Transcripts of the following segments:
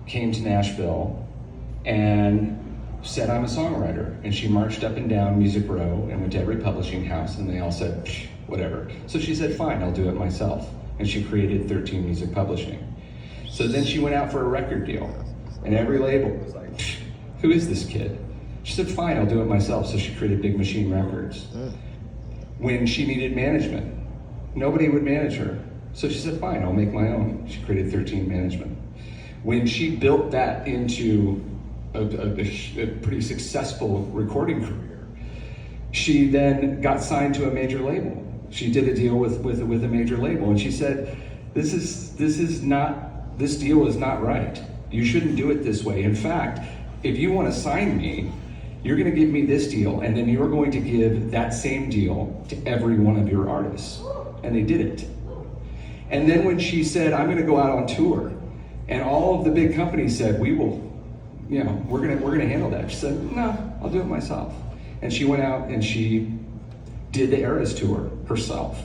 came to Nashville and said, I'm a songwriter. And she marched up and down Music Row and went to every publishing house, and they all said, psh, whatever. So she said, fine, I'll do it myself. And she created 13 Music Publishing. So then she went out for a record deal, and every label was like, psh, who is this kid? She said, fine, I'll do it myself. So she created Big Machine Records. When she needed management, nobody would manage her. So she said, fine, I'll make my own. She created 13 Management. When she built that into a pretty successful recording career, she then got signed to a major label. She did a deal with a major label, and she said, this deal is not right. You shouldn't do it this way. In fact, if you want to sign me, you're going to give me this deal, and then you're going to give that same deal to every one of your artists. And they did it. And then when she said, I'm going to go out on tour, and all of the big companies said, we will, you know, we're gonna handle that. She said, no, I'll do it myself. And she went out and she did the Eras tour herself.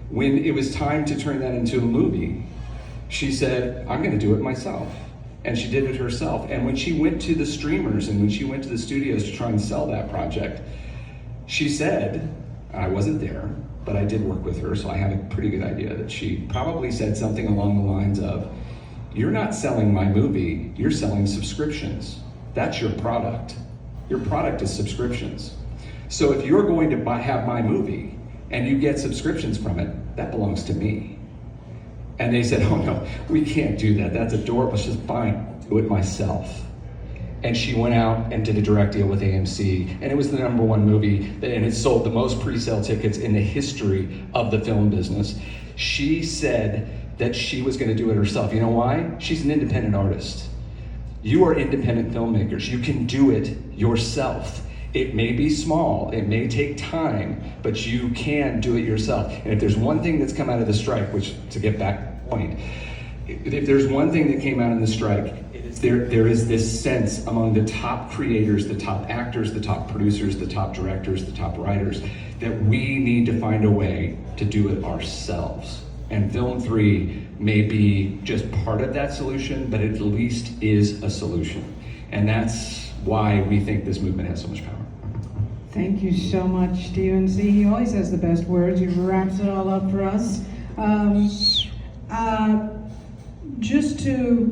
When it was time to turn that into a movie, she said, I'm gonna do it myself. And she did it herself. And when she went to the streamers and when she went to the studios to try and sell that project, she said, I wasn't there, but I did work with her, so I have a pretty good idea that she probably said something along the lines of, you're not selling my movie, you're selling subscriptions. That's your product. Your product is subscriptions. So if you're going to have my movie and you get subscriptions from it, that belongs to me. And they said, oh no, we can't do that. That's adorable. She said, fine, I'll do it myself. And she went out and did a direct deal with AMC, and it was the #1 movie, and it sold the most pre-sale tickets in the history of the film business. She said that she was going to do it herself. You know why? She's an independent artist. You are independent filmmakers. You can do it yourself. It may be small, it may take time, but you can do it yourself. And if there's one thing that's come out of the strike, which, to get back to the point, if there's one thing that came out of the strike, there is this sense among the top creators, the top actors, the top producers, the top directors, the top writers, that we need to find a way to do it ourselves. And Film3 may be just part of that solution, but it at least is a solution. And that's why we think this movement has so much power. Thank you so much, Steven. See, he always has the best words. He wraps it all up for us. Just to